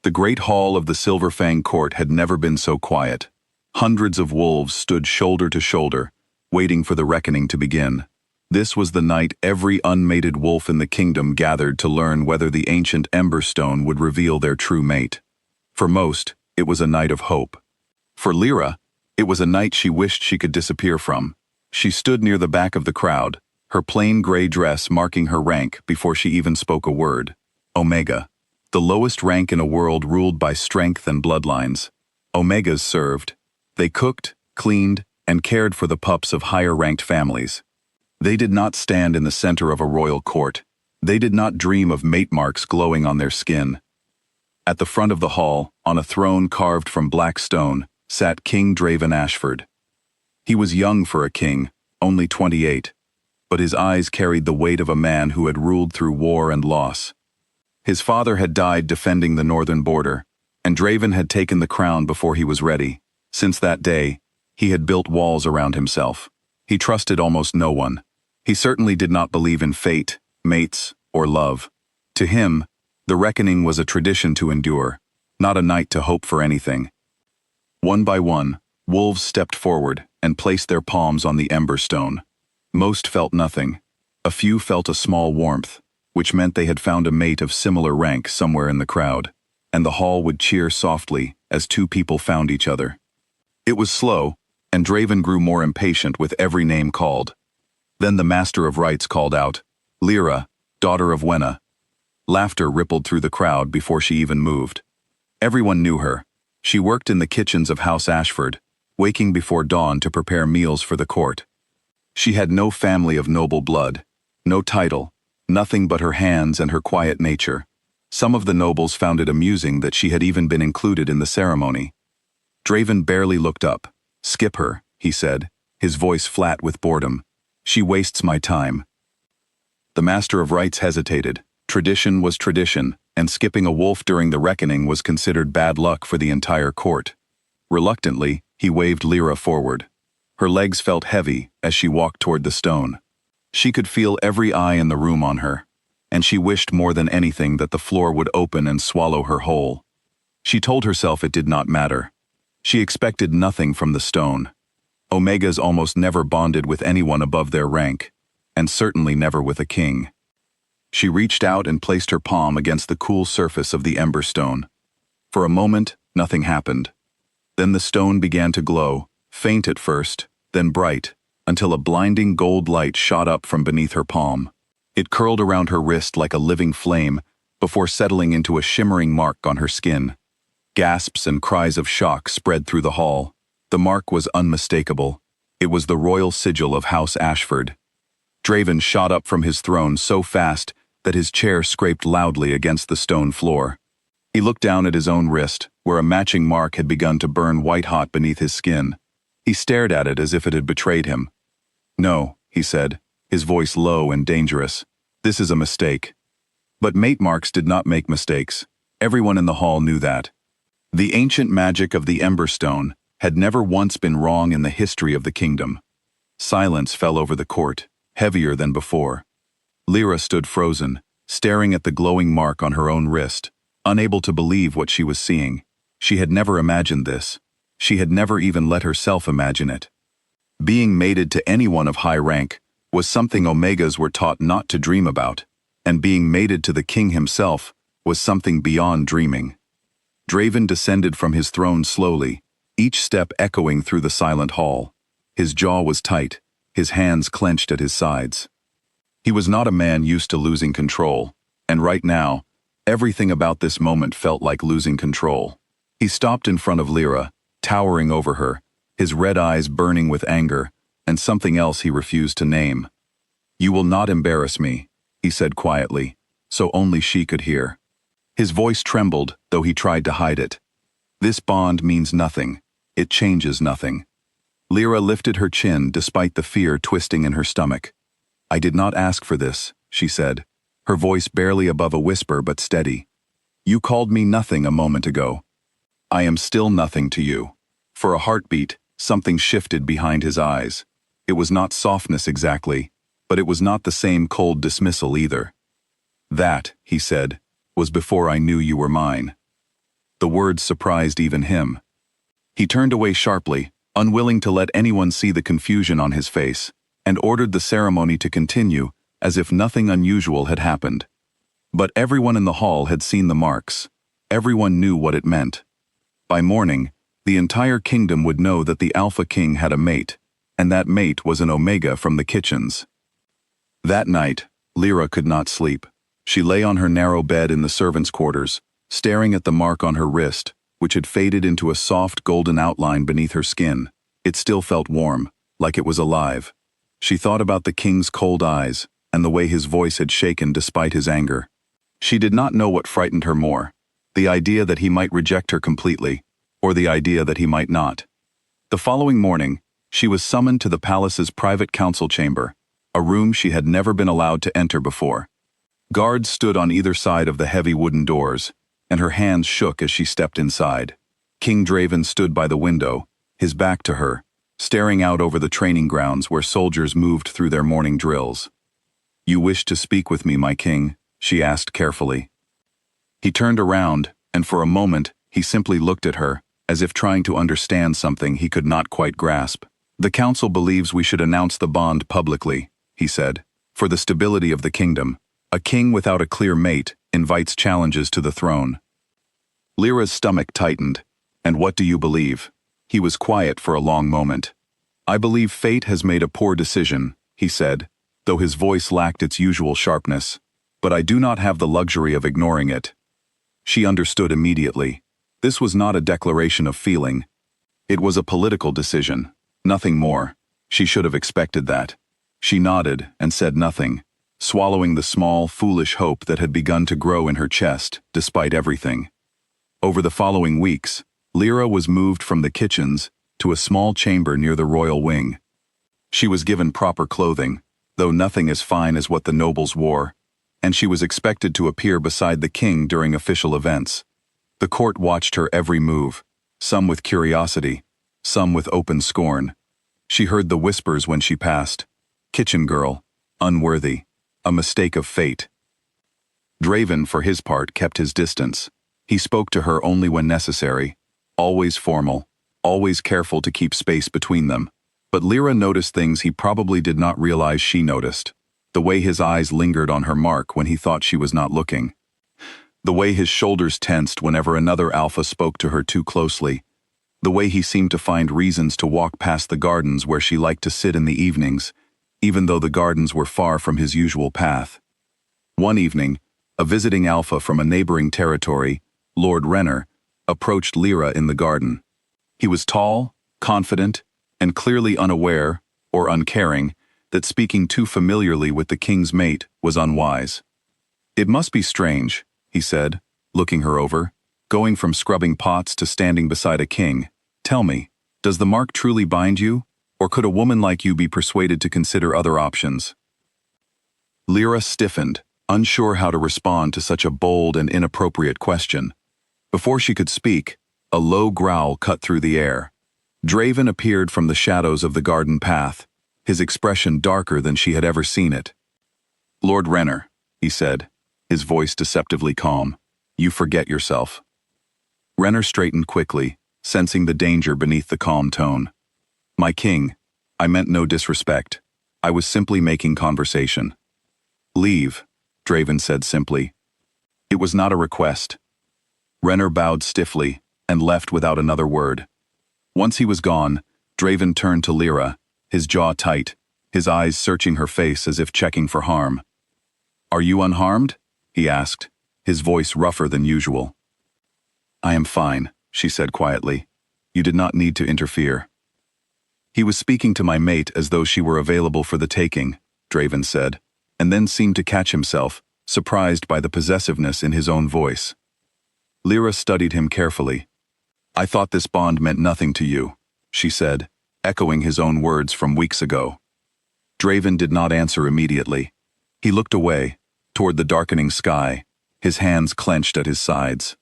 The great hall of the Silverfang court had never been so quiet. Hundreds of wolves stood shoulder to shoulder, waiting for the reckoning to begin. This was the night every unmated wolf in the kingdom gathered to learn whether the ancient Emberstone would reveal their true mate. For most, it was a night of hope. For Lyra, it was a night she wished she could disappear from. She stood near the back of the crowd, her plain gray dress marking her rank before she even spoke a word. Omega, the lowest rank in a world ruled by strength and bloodlines. Omegas served. They cooked, cleaned, and cared for the pups of higher-ranked families. They did not stand in the center of a royal court. They did not dream of mate marks glowing on their skin. At the front of the hall, on a throne carved from black stone, sat King Draven Ashford. He was young for a king, only 28, but his eyes carried the weight of a man who had ruled through war and loss. His father had died defending the northern border, and Draven had taken the crown before he was ready. Since that day, he had built walls around himself. He trusted almost no one. He certainly did not believe in fate, mates, or love. To him, the reckoning was a tradition to endure, not a night to hope for anything. One by one, wolves stepped forward and placed their palms on the Emberstone. Most felt nothing. A few felt a small warmth, which meant they had found a mate of similar rank somewhere in the crowd, and the hall would cheer softly as two people found each other. It was slow, and Draven grew more impatient with every name called. Then the Master of Rites called out, "Lyra, daughter of Wenna." Laughter rippled through the crowd before she even moved. Everyone knew her. She worked in the kitchens of House Ashford, waking before dawn to prepare meals for the court. She had no family of noble blood, no title, nothing but her hands and her quiet nature. Some of the nobles found it amusing that she had even been included in the ceremony. Draven barely looked up. "Skip her," he said, his voice flat with boredom. "She wastes my time." The Master of Rites hesitated. Tradition was tradition, and skipping a wolf during the reckoning was considered bad luck for the entire court. Reluctantly, he waved Lyra forward. Her legs felt heavy as she walked toward the stone. She could feel every eye in the room on her, and she wished more than anything that the floor would open and swallow her whole. She told herself it did not matter. She expected nothing from the stone. Omegas almost never bonded with anyone above their rank, and certainly never with a king. She reached out and placed her palm against the cool surface of the Emberstone. For a moment, nothing happened. Then the stone began to glow, faint at first, then bright, until a blinding gold light shot up from beneath her palm. It curled around her wrist like a living flame, before settling into a shimmering mark on her skin. Gasps and cries of shock spread through the hall. The mark was unmistakable. It was the royal sigil of House Ashford. Draven shot up from his throne so fast that his chair scraped loudly against the stone floor. He looked down at his own wrist, where a matching mark had begun to burn white-hot beneath his skin. He stared at it as if it had betrayed him. "No," he said, his voice low and dangerous. "This is a mistake." But mate marks did not make mistakes. Everyone in the hall knew that. The ancient magic of the Emberstone had never once been wrong in the history of the kingdom. Silence fell over the court, heavier than before. Lyra stood frozen, staring at the glowing mark on her own wrist, unable to believe what she was seeing. She had never imagined this. She had never even let herself imagine it. Being mated to anyone of high rank was something Omegas were taught not to dream about, and being mated to the king himself was something beyond dreaming. Draven descended from his throne slowly, each step echoing through the silent hall. His jaw was tight, his hands clenched at his sides. He was not a man used to losing control, and right now, everything about this moment felt like losing control. He stopped in front of Lyra, towering over her, his red eyes burning with anger, and something else he refused to name. "You will not embarrass me," he said quietly, so only she could hear. His voice trembled, though he tried to hide it. "This bond means nothing. It changes nothing." Lyra lifted her chin despite the fear twisting in her stomach. "I did not ask for this," she said, her voice barely above a whisper but steady. "You called me nothing a moment ago. I am still nothing to you." For a heartbeat, something shifted behind his eyes. It was not softness exactly, but it was not the same cold dismissal either. "That," he said, "was before I knew you were mine." The words surprised even him. He turned away sharply, unwilling to let anyone see the confusion on his face, and ordered the ceremony to continue as if nothing unusual had happened. But everyone in the hall had seen the marks. Everyone knew what it meant. By morning, the entire kingdom would know that the Alpha King had a mate, and that mate was an Omega from the kitchens. That night, Lyra could not sleep. She lay on her narrow bed in the servants' quarters, staring at the mark on her wrist, which had faded into a soft golden outline beneath her skin. It still felt warm, like it was alive. She thought about the king's cold eyes, and the way his voice had shaken despite his anger. She did not know what frightened her more, the idea that he might reject her completely, or the idea that he might not. The following morning, she was summoned to the palace's private council chamber, a room she had never been allowed to enter before. Guards stood on either side of the heavy wooden doors, and her hands shook as she stepped inside. King Draven stood by the window, his back to her, staring out over the training grounds where soldiers moved through their morning drills. "You wish to speak with me, my king?" she asked carefully. He turned around, and for a moment, he simply looked at her, as if trying to understand something he could not quite grasp. "The council believes we should announce the bond publicly," he said, "for the stability of the kingdom. A king without a clear mate invites challenges to the throne." Lyra's stomach tightened. "And what do you believe?" He was quiet for a long moment. "I believe fate has made a poor decision," he said, though his voice lacked its usual sharpness. "But I do not have the luxury of ignoring it." She understood immediately. This was not a declaration of feeling. It was a political decision, nothing more. She should have expected that. She nodded and said nothing, swallowing the small, foolish hope that had begun to grow in her chest, despite everything. Over the following weeks, Lyra was moved from the kitchens to a small chamber near the royal wing. She was given proper clothing, though nothing as fine as what the nobles wore, and she was expected to appear beside the king during official events. The court watched her every move, some with curiosity, some with open scorn. She heard the whispers when she passed. "Kitchen girl, unworthy, a mistake of fate." Draven, for his part, kept his distance. He spoke to her only when necessary, always formal, always careful to keep space between them. But Lyra noticed things he probably did not realize she noticed. The way his eyes lingered on her mark when he thought she was not looking. The way his shoulders tensed whenever another alpha spoke to her too closely. The way he seemed to find reasons to walk past the gardens where she liked to sit in the evenings, even though the gardens were far from his usual path. One evening, a visiting alpha from a neighboring territory, Lord Renner, approached Lyra in the garden. He was tall, confident, and clearly unaware, or uncaring, that speaking too familiarly with the king's mate was unwise. "It must be strange," he said, looking her over, "going from scrubbing pots to standing beside a king. Tell me, does the mark truly bind you, or could a woman like you be persuaded to consider other options?" Lyra stiffened, unsure how to respond to such a bold and inappropriate question. Before she could speak, a low growl cut through the air. Draven appeared from the shadows of the garden path, his expression darker than she had ever seen it. "Lord Renner," he said, his voice deceptively calm, "you forget yourself." Renner straightened quickly, sensing the danger beneath the calm tone. "My king, I meant no disrespect. I was simply making conversation." "Leave," Draven said simply. It was not a request. Renner bowed stiffly and left without another word. Once he was gone, Draven turned to Lyra, his jaw tight, his eyes searching her face as if checking for harm. "Are you unharmed?" he asked, his voice rougher than usual. "I am fine," she said quietly. "You did not need to interfere." "He was speaking to my mate as though she were available for the taking," Draven said, and then seemed to catch himself, surprised by the possessiveness in his own voice. Lyra studied him carefully. "I thought this bond meant nothing to you," she said, echoing his own words from weeks ago. Draven did not answer immediately. He looked away, toward the darkening sky, his hands clenched at his sides.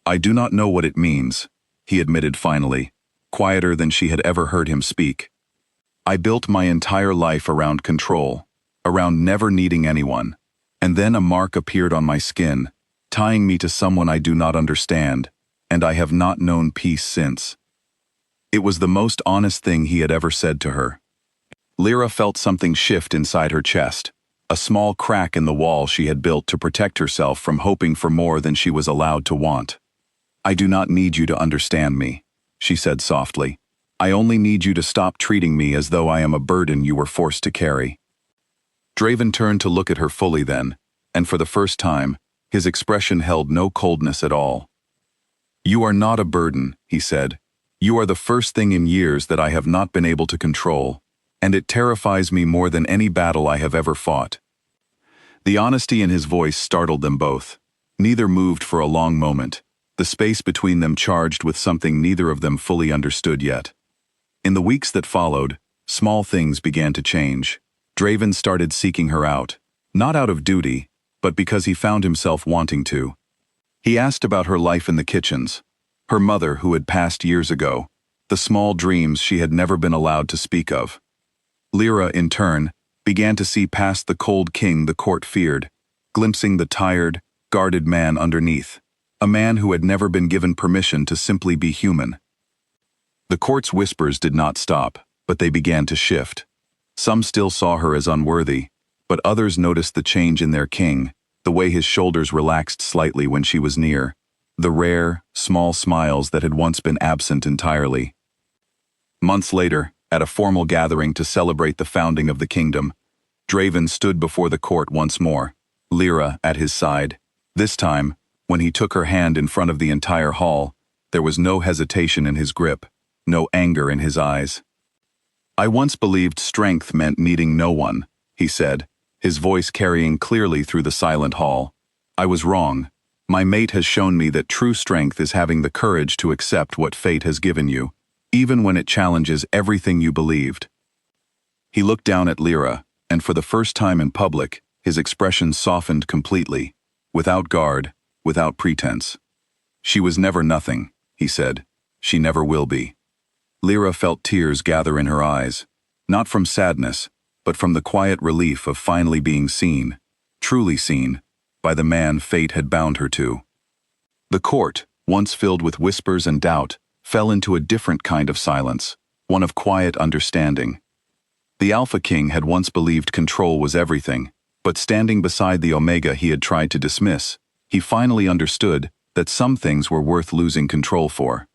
"I do not know what it means," he admitted finally, quieter than she had ever heard him speak. "I built my entire life around control, around never needing anyone, and then a mark appeared on my skin, tying me to someone I do not understand, and I have not known peace since." It was the most honest thing he had ever said to her. Lyra felt something shift inside her chest, a small crack in the wall she had built to protect herself from hoping for more than she was allowed to want. "I do not need you to understand me," she said softly. "I only need you to stop treating me as though I am a burden you were forced to carry." Draven turned to look at her fully then, and for the first time, his expression held no coldness at all. "You are not a burden," he said. "You are the first thing in years that I have not been able to control, and it terrifies me more than any battle I have ever fought." The honesty in his voice startled them both. Neither moved for a long moment, the space between them charged with something neither of them fully understood yet. In the weeks that followed, small things began to change. Draven started seeking her out, not out of duty, but because he found himself wanting to. He asked about her life in the kitchens, her mother who had passed years ago, the small dreams she had never been allowed to speak of. Lyra, in turn, began to see past the cold king the court feared, glimpsing the tired, guarded man underneath, a man who had never been given permission to simply be human. The court's whispers did not stop, but they began to shift. Some still saw her as unworthy, but others noticed the change in their king, the way his shoulders relaxed slightly when she was near, the rare, small smiles that had once been absent entirely. Months later, at a formal gathering to celebrate the founding of the kingdom, Draven stood before the court once more, Lyra at his side. This time, when he took her hand in front of the entire hall, there was no hesitation in his grip, no anger in his eyes. "I once believed strength meant needing no one," he said, his voice carrying clearly through the silent hall. "I was wrong. My mate has shown me that true strength is having the courage to accept what fate has given you, even when it challenges everything you believed." He looked down at Lyra, and for the first time in public, his expression softened completely, without guard, without pretense. "She was never nothing," he said. "She never will be." Lyra felt tears gather in her eyes, not from sadness, but from the quiet relief of finally being seen, truly seen, by the man fate had bound her to. The court, once filled with whispers and doubt, fell into a different kind of silence, one of quiet understanding. The Alpha King had once believed control was everything, but standing beside the Omega he had tried to dismiss, he finally understood that some things were worth losing control for.